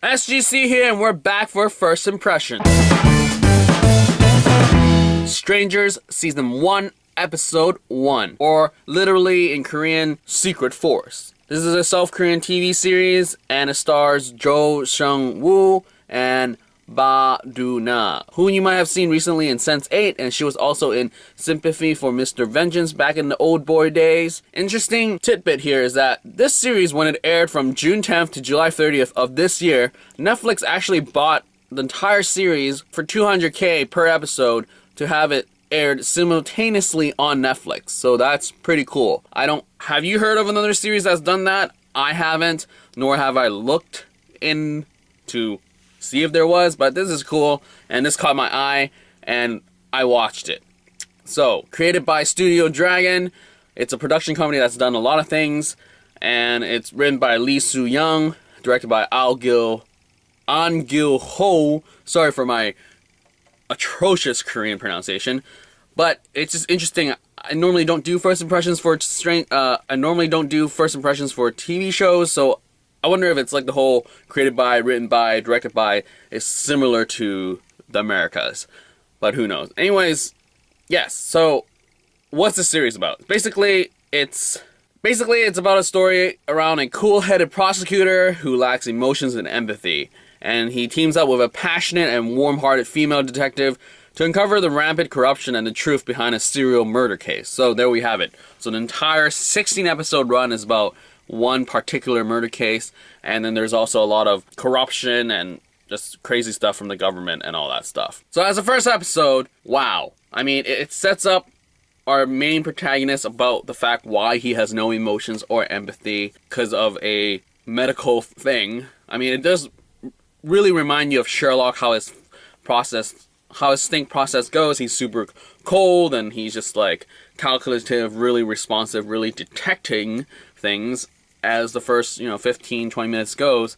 SGC here, and we're back for First Impression. Strangers Season 1, Episode 1, or literally in Korean, Secret Force. This is a South Korean TV series, and it stars Seung-woo and Bae Doona, who you might have seen recently in Sense8, and she was also in Sympathy for Mr. Vengeance back in the old boy days. Interesting tidbit here is that this series, when it aired from June 10th to July 30th of this year, Netflix actually bought the entire series for $200K per episode to have it aired simultaneously on Netflix. So that's pretty cool. Have you heard of another series that's done that? I haven't, nor have I looked in to see if there was, but this is cool, and this caught my eye, and I watched it. So, created by Studio-Dragon, it's a production company that's done a lot of things, and it's written by Lee Soo-yeon, directed by Ahn Gil-Ho. Sorry for my atrocious Korean pronunciation, but it's just interesting. I normally don't do first impressions for TV shows, so I wonder if it's like the whole created by, written by, directed by is similar to the Americas. But who knows. Anyways, yes, so what's the series about? Basically it's about a story around a cool-headed prosecutor who lacks emotions and empathy. And he teams up with a passionate and warm-hearted female detective to uncover the rampant corruption and the truth behind a serial murder case. So there we have it. So the entire 16-episode run is about one particular murder case, and then there's also a lot of corruption and just crazy stuff from the government and all that stuff. So as the first episode, wow. I mean, it sets up our main protagonist about the fact why he has no emotions or empathy because of a medical thing. I mean, it does really remind you of Sherlock, how his think process goes. He's super cold, and he's just like calculative, really responsive, really detecting things as the first 15-20 minutes goes.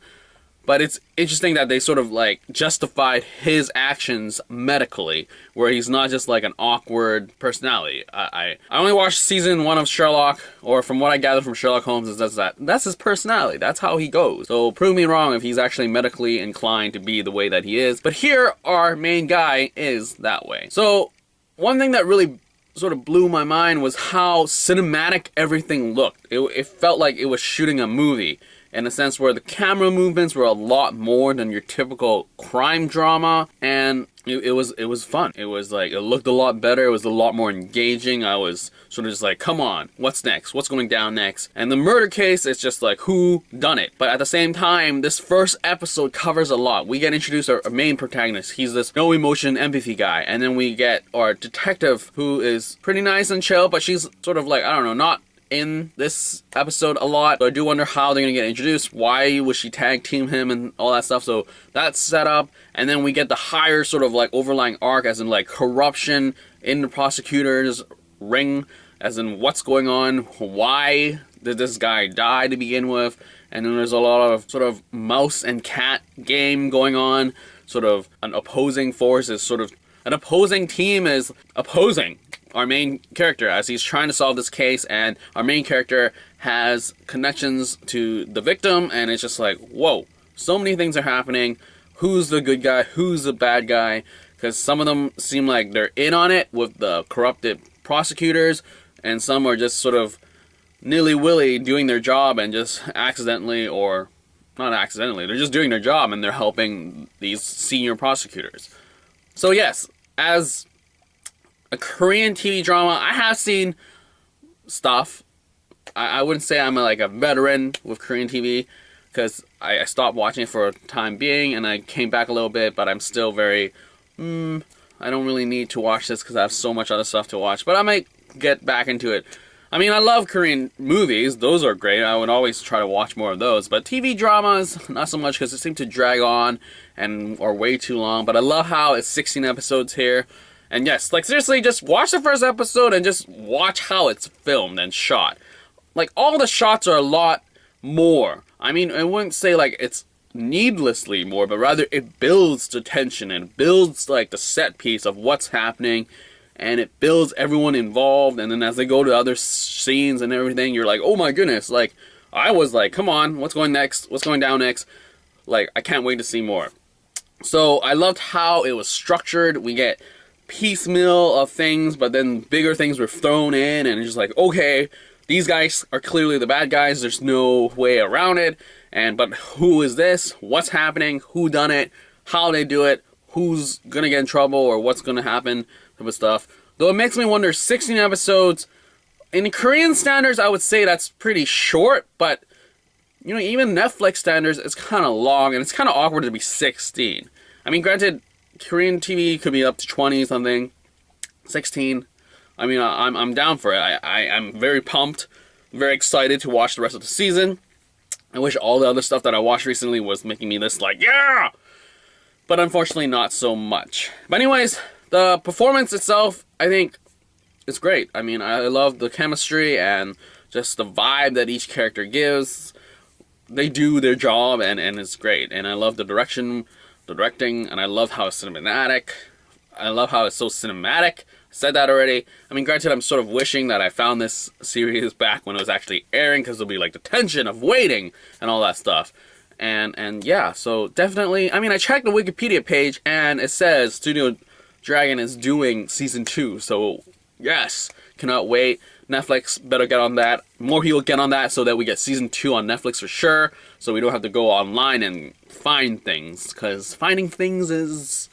But it's interesting that they sort of like justified his actions medically, where he's not just like an awkward personality. I only watched season 1 of Sherlock, or from what I gathered from Sherlock Holmes is that's his personality. That's how he goes. So prove me wrong if he's actually medically inclined to be the way that he is. But here our main guy is that way. So one thing that really sort of blew my mind was how cinematic everything looked. It felt like it was shooting a movie, in a sense where the camera movements were a lot more than your typical crime drama, and it was fun. It was like, it looked a lot better, it was a lot more engaging. I was sort of just like, come on, what's next? What's going down next? And the murder case, it's just like, who done it? But at the same time, this first episode covers a lot. We get introduced to our main protagonist. He's this no emotion, empathy guy. And then we get our detective, who is pretty nice and chill, but she's sort of like, I don't know, not in this episode a lot. So I do wonder how they're gonna get introduced. Why would she tag team him and all that stuff? So that's set up. And then we get the higher sort of like overlying arc, as in like corruption in the prosecutor's ring, as in what's going on, why did this guy die to begin with. And then there's a lot of sort of mouse and cat game going on. Sort of an opposing force is sort of, an opposing team is opposing our main character as he's trying to solve this case, and our main character has connections to the victim, and it's just like, whoa, so many things are happening. Who's the good guy? Who's the bad guy? Because some of them seem like they're in on it with the corrupted prosecutors, and some are just sort of nilly-willy doing their job and just accidentally, or not accidentally, they're just doing their job and they're helping these senior prosecutors. So yes, as a Korean TV drama, I have seen stuff. I wouldn't say I'm like a veteran with Korean TV, because I stopped watching it for a time being, and I came back a little bit, but I'm still very, I don't really need to watch this because I have so much other stuff to watch, but I might get back into it. I mean, I love Korean movies. Those are great. I would always try to watch more of those, but TV dramas, not so much, because they seem to drag on and are way too long, but I love how it's 16 episodes here. And yes, like seriously, just watch the first episode and just watch how it's filmed and shot. Like, all the shots are a lot more. I mean, I wouldn't say like it's needlessly more, but rather it builds the tension and builds like the set piece of what's happening, and it builds everyone involved. And then as they go to other scenes and everything, you're like, oh my goodness, like I was like, come on, what's going next? What's going down next? Like, I can't wait to see more. So I loved how it was structured. We get piecemeal of things, but then bigger things were thrown in, and it's just like, okay, these guys are clearly the bad guys. There's no way around it. But who is this? What's happening? Who done it? How they do it? Who's gonna get in trouble or what's gonna happen? Type of stuff. Though it makes me wonder, 16 episodes in Korean standards, I would say that's pretty short, but you know, even Netflix standards, it's kind of long, and it's kind of awkward to be 16. I mean, granted, Korean TV could be up to 20 something. 16. I mean, I'm down for it. I'm very pumped, very excited to watch the rest of the season. I wish all the other stuff that I watched recently was making me this like, yeah! But unfortunately, not so much. But anyways, the performance itself, I think, is great. I mean, I love the chemistry and just the vibe that each character gives. They do their job, and it's great. And I love the directing, and I love how it's cinematic. I love how it's so cinematic. I said that already. I mean, granted, I'm sort of wishing that I found this series back when it was actually airing, because there'll be like the tension of waiting and all that stuff. And yeah, so definitely, I mean, I checked the Wikipedia page, and it says Studio Dragon is doing season 2. So yes, cannot wait. Netflix better get on that. More people get on that so that we get season 2 on Netflix for sure. So we don't have to go online and find things, because finding things is...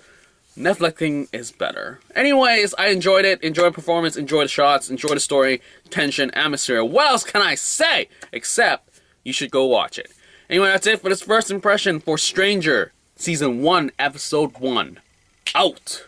Netflixing is better. Anyways, I enjoyed it. Enjoyed performance, enjoyed the shots, enjoyed the story, tension, atmosphere. What else can I say? Except, you should go watch it. Anyway, that's it for this first impression for Stranger, Season 1, Episode 1. Out!